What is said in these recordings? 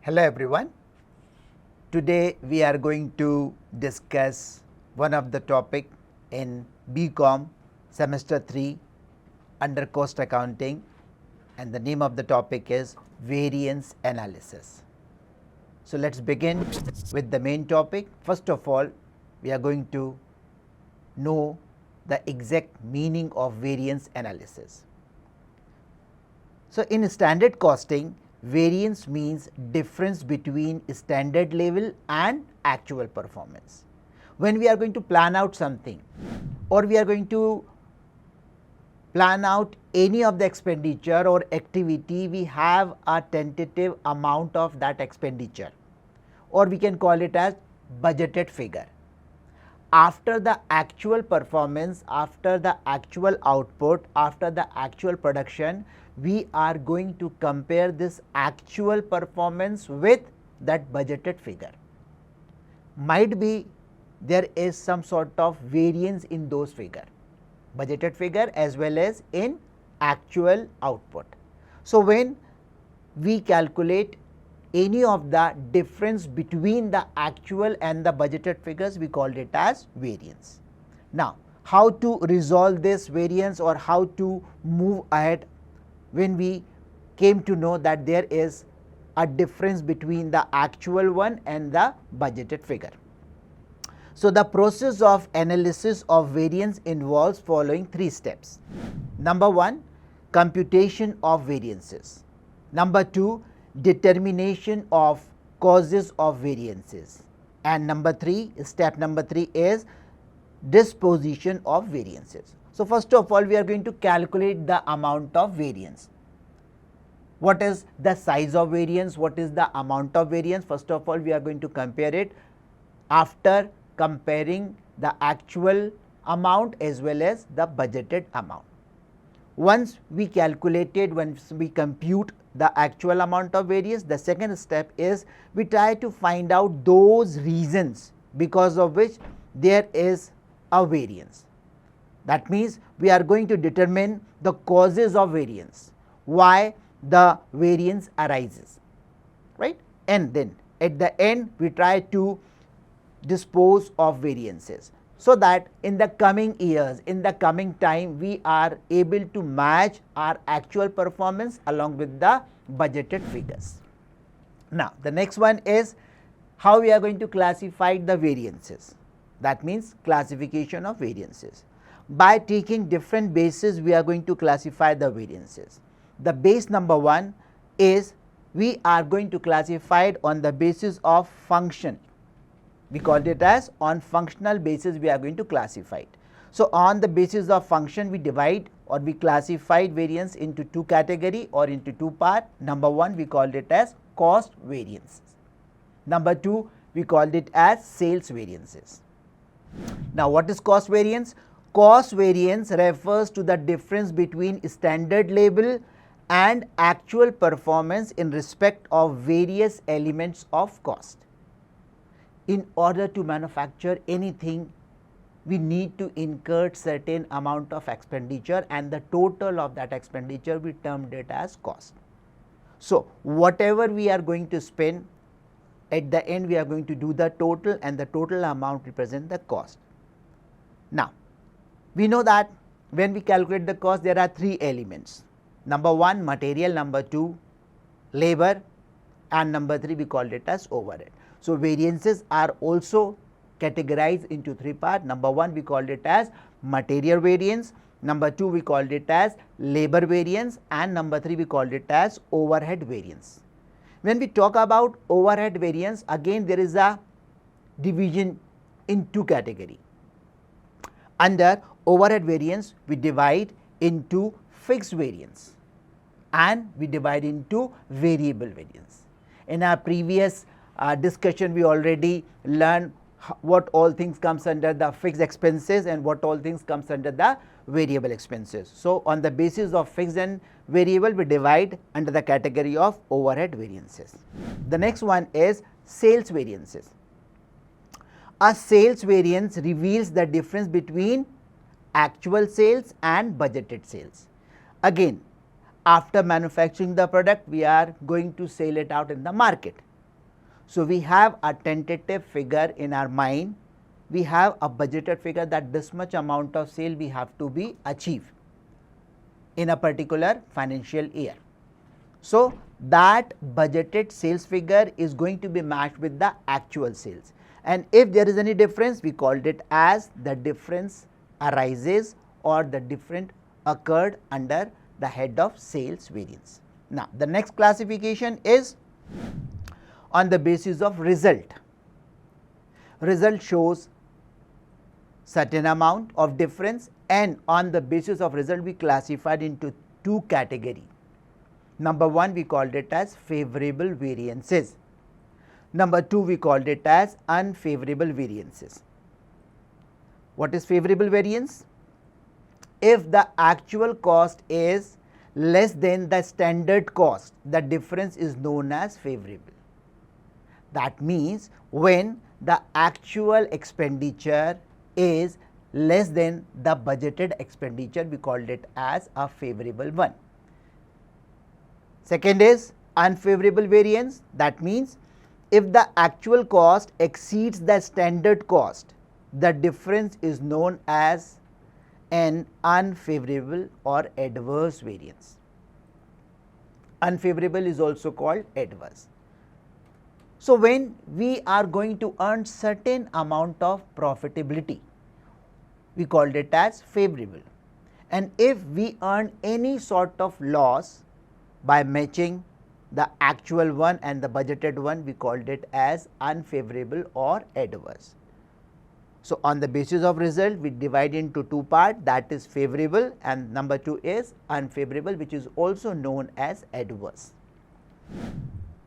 Hello everyone. Today we are going to discuss one of the topic in BCom semester 3 under cost accounting, and the name of the topic is variance analysis. So let's begin with the main topic. First of all, we are going to know the exact meaning of variance analysis. So in standard costing, variance means difference between standard level and actual performance. When we are going to plan out something, or we are going to plan out any of the expenditure or activity, we have a tentative amount of that expenditure, or we can call it as budgeted figure. After the actual performance, after the actual output, after the actual production, we are going to compare this actual performance with that budgeted figure. Might be there is some sort of variance in those figure, budgeted figure as well as in actual output. So when we calculate any of the difference between the actual and the budgeted figures, we called it as variance. Now, how to resolve this variance or how to move ahead when we came to know that there is a difference between the actual one and the budgeted figure. So the process of analysis of variance involves following 3 steps. Number 1, computation of variances. Number 2, determination of causes of variances. And number 3, step number 3 is disposition of variances. So first of all, we are going to calculate the amount of variance. What is the size of variance? What is the amount of variance? First of all, we are going to compare it after comparing the actual amount as well as the budgeted amount. Once we calculated, once we compute the actual amount of variance, the second step is we try to find out those reasons because of which there is a variance. That means we are going to determine the causes of variance, why the variance arises, right? And then at the end we try to dispose of variances, so that in the coming years, in the coming time, we are able to match our actual performance along with the budgeted figures. Now the next one is how we are going to classify the variances. That means classification of variances. By taking different bases, we are going to classify the variances. The base number 1 is we are going to classify it on the basis of function. We called it as on functional basis we are going to classify it. So on the basis of function, we divide or we classified variance into 2 category or into 2 part. Number 1, we called it as cost variances. Number 2, we called it as sales variances. Now what is cost variance? Cost variance refers to the difference between standard label and actual performance in respect of various elements of cost. In order to manufacture anything, we need to incur certain amount of expenditure, and the total of that expenditure we termed it as cost. So whatever we are going to spend, at the end we are going to do the total, and the total amount represent the cost. Now we know that when we calculate the cost, there are 3 elements. Number 1, material. Number 2, labor, and number 3, we called it as overhead. So variances are also categorized into 3 parts. Number 1, we called it as material variance. Number 2, we called it as labor variance, and number 3, we called it as overhead variance. When we talk about overhead variance, again there is a division in 2 categories. Under overhead variance, we divide into fixed variance and we divide into variable variance. In our previous discussion, we already learned what all things comes under the fixed expenses and what all things comes under the variable expenses. So on the basis of fixed and variable, we divide under the category of overhead variances. The next one is sales variances. A sales variance reveals the difference between actual sales and budgeted sales. Again, after manufacturing the product, we are going to sell it out in the market. So, we have a tentative figure in our mind, we have a budgeted figure that this much amount of sale we have to be achieved in a particular financial year. So, that budgeted sales figure is going to be matched with the actual sales, and if there is any difference, we called it as the difference arises or the difference occurred under the head of sales variance. Now, the next classification is on the basis of result. Result shows certain amount of difference, and on the basis of result we classified into two categories. Number one, we called it as favourable variances. Number two, we called it as unfavourable variances. What is favourable variance? If the actual cost is less than the standard cost, the difference is known as favourable. That means when the actual expenditure is less than the budgeted expenditure, we called it as a favourable one. Second is unfavourable variance. That means if the actual cost exceeds the standard cost, the difference is known as an unfavourable or adverse variance. Unfavourable is also called adverse. So, when we are going to earn certain amount of profitability, we called it as favourable, and if we earn any sort of loss by matching the actual one and the budgeted one, we called it as unfavourable or adverse. So, on the basis of result we divide into two parts, that is favourable, and number two is unfavourable, which is also known as adverse.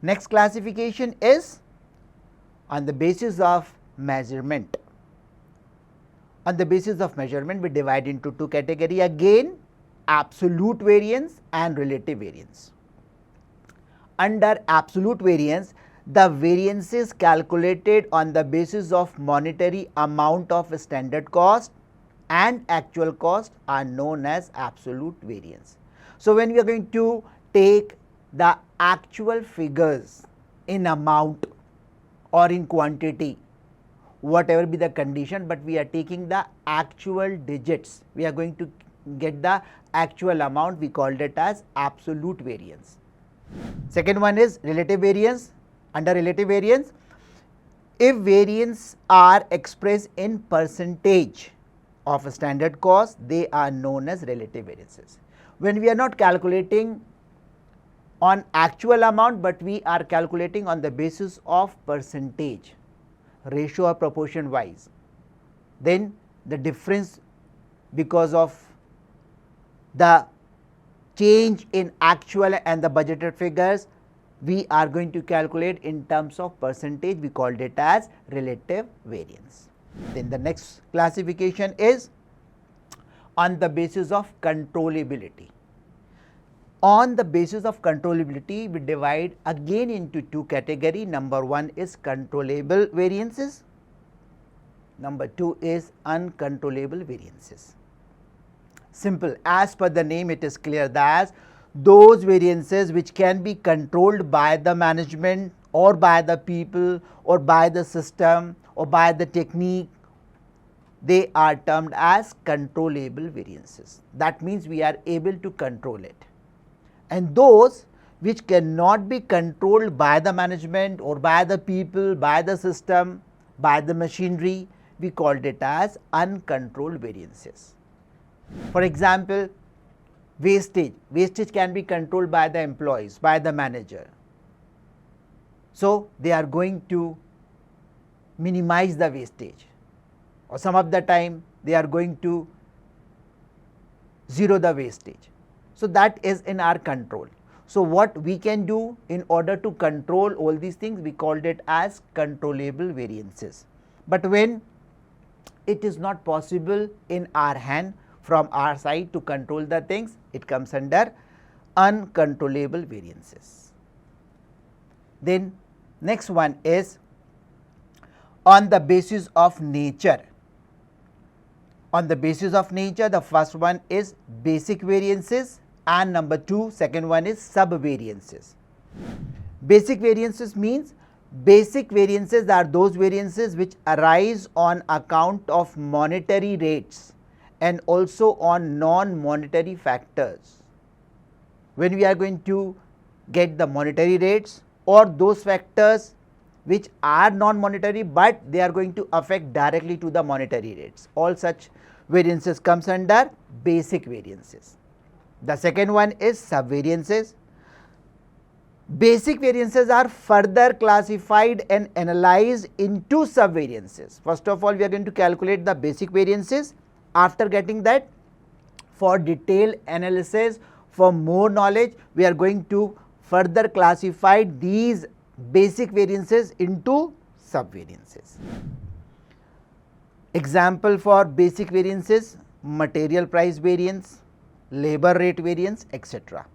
Next classification is on the basis of measurement. On the basis of measurement we divide into two categories again, absolute variance and relative variance. Under absolute variance, the variances calculated on the basis of monetary amount of standard cost and actual cost are known as absolute variance. So, when we are going to take the actual figures in amount or in quantity, whatever be the condition, but we are taking the actual digits, we are going to get the actual amount, we called it as absolute variance. Second one is relative variance. Under relative variance, if variance are expressed in percentage of a standard cost, they are known as relative variances. When we are not calculating on actual amount, but we are calculating on the basis of percentage, ratio or proportion wise, then the difference because of the change in actual and the budgeted figures, we are going to calculate in terms of percentage, we called it as relative variance. Then the next classification is on the basis of controllability. On the basis of controllability, we divide again into two categories. Number one is controllable variances, number two is uncontrollable variances. Simple, as per the name it is clear that those variances which can be controlled by the management or by the people or by the system or by the technique, they are termed as controllable variances. That means we are able to control it. And those which cannot be controlled by the management or by the people, by the system, by the machinery, we called it as uncontrolled variances. For example, wastage. Wastage can be controlled by the employees, by the manager. So, they are going to minimize the wastage, or some of the time they are going to zero the wastage. So, that is in our control. So, what we can do in order to control all these things, we called it as controllable variances. But when it is not possible in our hand from our side to control the things, it comes under uncontrollable variances. Then next one is on the basis of nature. On the basis of nature, the first one is basic variances and second one is sub variances. Basic variances means Basic variances are those variances which arise on account of monetary rates and also on non-monetary factors. When we are going to get the monetary rates or those factors which are non-monetary but they are going to affect directly to the monetary rates, all such variances comes under basic variances. The second one is subvariances. Basic variances are further classified and analyzed into subvariances. First of all, we are going to calculate the basic variances. After getting that, for detailed analysis, for more knowledge, we are going to further classify these basic variances into subvariances. Example for basic variances: material price variance, labor rate variance, etc.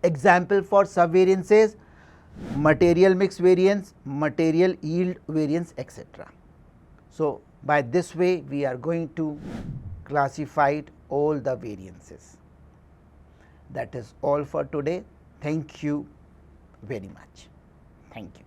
Example for subvariances: material mix variance, material yield variance, etc. So, by this way we are going to classify all the variances. That is all for today. Thank you very much. Thank you.